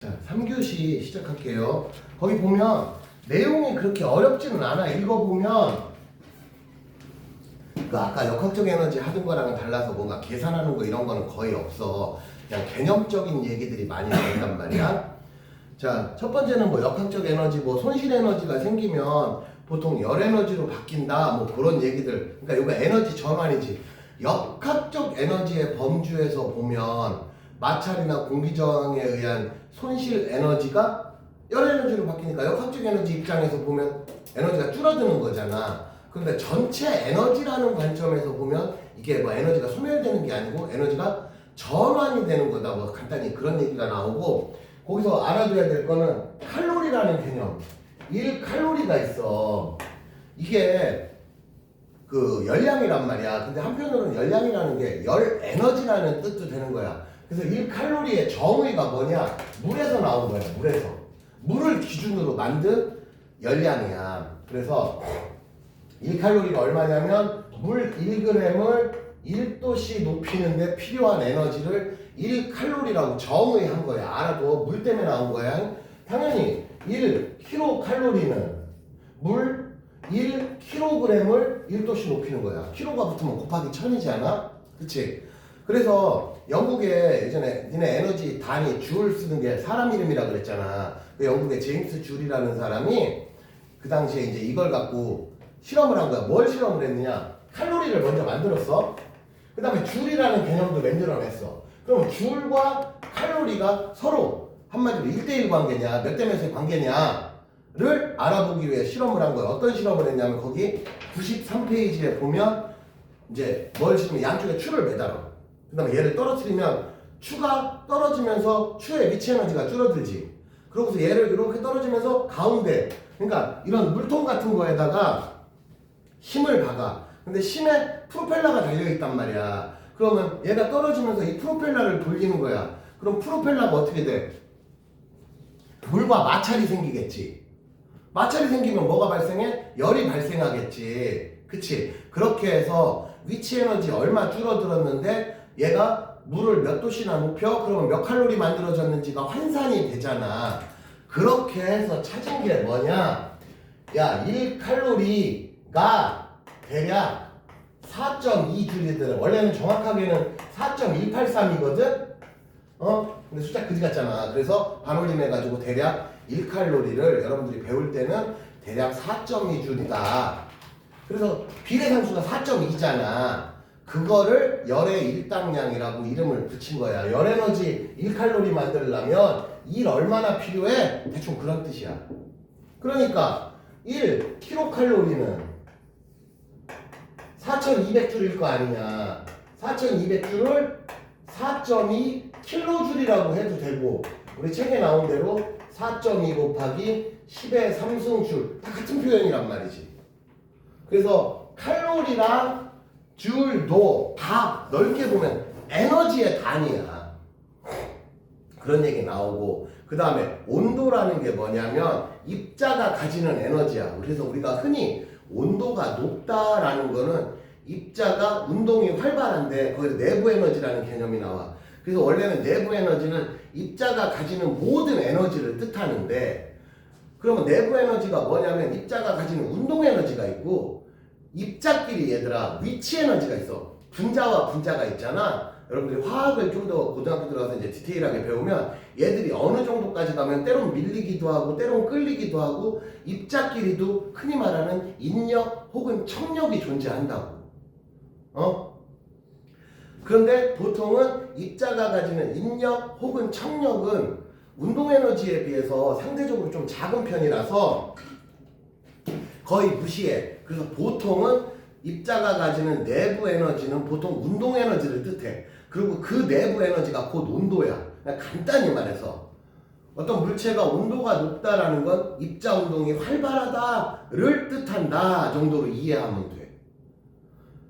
자, 3교시 시작할게요. 거기 보면 내용이 그렇게 어렵지는 않아. 읽어보면 아까 역학적 에너지 하던 거랑은 달라서 뭔가 계산하는 거 이런 거는 거의 없어. 그냥 개념적인 얘기들이 많이 나온단 말이야. 자, 첫 번째는 뭐 역학적 에너지, 뭐 손실 에너지가 생기면 보통 열 에너지로 바뀐다, 뭐 그런 얘기들. 그러니까 이거 에너지 전환이지. 역학적 에너지의 범주에서 보면 마찰이나 공기 저항에 의한 손실 에너지가 열 에너지로 바뀌니까 역학적 에너지 입장에서 보면 에너지가 줄어드는 거잖아. 그런데 전체 에너지라는 관점에서 보면 이게 뭐 에너지가 소멸되는 게 아니고 에너지가 전환이 되는 거다. 뭐 간단히 그런 얘기가 나오고, 거기서 알아둬야 될 거는 칼로리라는 개념. 1칼로리가 있어. 이게 그 열량이란 말이야. 근데 한편으로는 열량이라는 게 열 에너지라는 뜻도 되는 거야. 그래서 1칼로리의 정의가 뭐냐? 물에서 나온 거야. 물에서. 물을 기준으로 만든 열량이야. 그래서 1칼로리가 얼마냐면 물 1g을 1도씨 높이는데 필요한 에너지를 1칼로리라고 정의한 거야. 알아도 물 때문에 나온 거야. 당연히 1kcal는 물 1kg을 1도씨 높이는 거야. 키로가 붙으면 곱하기 1000이잖아. 그치? 그래서 영국에 예전에 니네 에너지 단위 줄 쓰는 게 사람 이름이라 그랬잖아. 그 영국의 제임스 줄이라는 사람이 그 당시에 이제 이걸 갖고 실험을 한 거야. 뭘 실험을 했느냐? 칼로리를 먼저 만들었어. 그 다음에 줄이라는 개념도 만들어냈어. 그럼 줄과 칼로리가 서로 한마디로 1대1 관계냐, 몇 대 몇의 관계냐를 알아보기 위해 실험을 한 거야. 어떤 실험을 했냐면 거기 93페이지에 보면 이제 뭘 실으면 양쪽에 추를 매달아. 그 다음에 얘를 떨어뜨리면 추가 떨어지면서 추의 위치 에너지가 줄어들지. 그러고서 얘를 이렇게 떨어지면서 가운데, 그러니까 이런 물통 같은 거에다가 힘을 박아. 근데 힘에 프로펠러가 달려있단 말이야. 그러면 얘가 떨어지면서 이 프로펠러를 돌리는 거야. 그럼 프로펠러가 어떻게 돼? 물과 마찰이 생기겠지. 마찰이 생기면 뭐가 발생해? 열이 발생하겠지. 그치? 그렇게 해서 위치 에너지 얼마 줄어들었는데 얘가 물을 몇 도씨나 높여? 그러면 몇 칼로리 만들어졌는지가 환산이 되잖아. 그렇게 해서 찾은 게 뭐냐? 야, 1칼로리가 대략 4.2줄이더라. 원래는 정확하게는 4.183이거든? 근데 숫자 그지 같잖아. 그래서 반올림해가지고 대략 1칼로리를 여러분들이 배울 때는 대략 4.2줄이다. 그래서 비례상수가 4.2잖아. 그거를 열의 일당량이라고 이름을 붙인 거야. 열 에너지 1칼로리 만들려면 1 얼마나 필요해? 대충 그런 뜻이야. 그러니까 1kcal는 4200줄일 거 아니냐. 4200줄을 4.2kJ라고 해도 되고, 우리 책에 나온 대로 4.2 곱하기 10의 3승줄 다 같은 표현이란 말이지. 그래서 칼로리랑 줄도 다 넓게 보면 에너지의 단위야. 그런 얘기 나오고, 그 다음에 온도라는 게 뭐냐면 입자가 가지는 에너지야. 그래서 우리가 흔히 온도가 높다라는 거는 입자가 운동이 활발한데 거기서 내부 에너지라는 개념이 나와. 그래서 원래는 내부 에너지는 입자가 가지는 모든 에너지를 뜻하는데, 그러면 내부 에너지가 뭐냐면 입자가 가지는 운동 에너지가 있고, 입자끼리 얘들아 위치 에너지가 있어. 분자와 분자가 있잖아. 여러분들이 화학을 좀 더 고등학교 들어가서 이제 디테일하게 배우면 얘들이 어느 정도까지 가면 때론 밀리기도 하고 때론 끌리기도 하고, 입자끼리도 흔히 말하는 인력 혹은 청력이 존재한다고. 그런데 보통은 입자가 가지는 인력 혹은 청력은 운동 에너지에 비해서 상대적으로 좀 작은 편이라서 거의 무시해. 그래서 보통은 입자가 가지는 내부 에너지는 보통 운동 에너지를 뜻해. 그리고 그 내부 에너지가 곧 온도야. 간단히 말해서 어떤 물체가 온도가 높다라는 건 입자 운동이 활발하다를 뜻한다 정도로 이해하면 돼.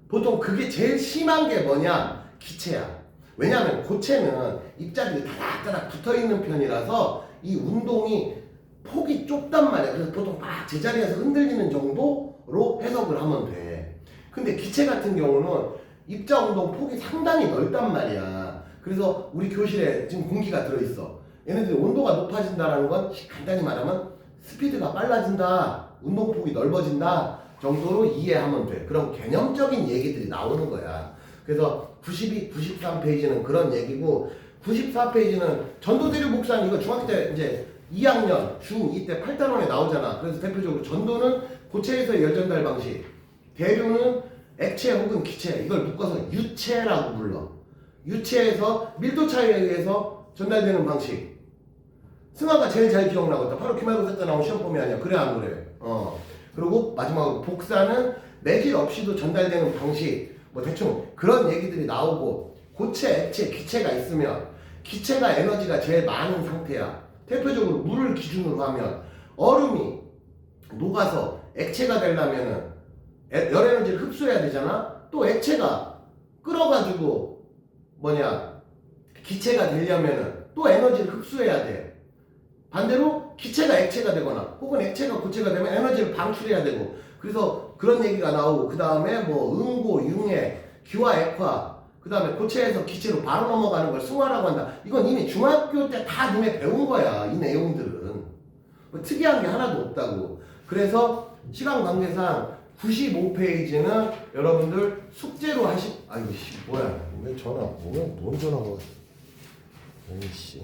보통 그게 제일 심한 게 뭐냐? 기체야. 왜냐하면 고체는 입자들이 다닥다닥 붙어있는 편이라서 이 운동이 폭이 좁단 말이야. 그래서 보통 막 제자리에서 흔들리는 정도로 해석을 하면 돼. 근데 기체 같은 경우는 입자 운동 폭이 상당히 넓단 말이야. 그래서 우리 교실에 지금 공기가 들어있어. 얘네들이 온도가 높아진다는 건 간단히 말하면 스피드가 빨라진다, 운동폭이 넓어진다 정도로 이해하면 돼. 그런 개념적인 얘기들이 나오는 거야. 그래서 92, 93페이지는 그런 얘기고 94페이지는 전도대류 복사는 이거 중학교 때 이제 2학년 중2 때 8단원에 나오잖아. 그래서 대표적으로 전도는 고체에서 열 전달 방식, 대류는 액체 혹은 기체, 이걸 묶어서 유체라고 불러. 유체에서 밀도 차이에 의해서 전달되는 방식. 승아가 제일 잘 기억나겠다. 바로 기말고사 때 나온 시험 범위 아니야. 그래 안 그래? 그리고 마지막으로 복사는 매질 없이도 전달되는 방식. 뭐 대충 그런 얘기들이 나오고, 고체, 액체, 기체가 있으면 기체가 에너지가 제일 많은 상태야. 대표적으로 물을 기준으로 하면 얼음이 녹아서 액체가 되려면은 열 에너지를 흡수해야 되잖아. 또 액체가 끓어가지고 기체가 되려면은 또 에너지를 흡수해야 돼. 반대로 기체가 액체가 되거나 혹은 액체가 고체가 되면 에너지를 방출해야 되고, 그래서 그런 얘기가 나오고, 그 다음에 뭐 응고, 융해, 기화, 액화, 그 다음에 고체에서 기체로 바로 넘어가는 걸 승화라고 한다. 이건 이미 중학교 때 다 눈에 배운 거야. 이 내용들은 뭐 특이한 게 하나도 없다고. 그래서 시간 관계상 95페이지는 여러분들 숙제로 아이고 씨 뭐야, 왜 전화, 뭔 전화가, 에이씨.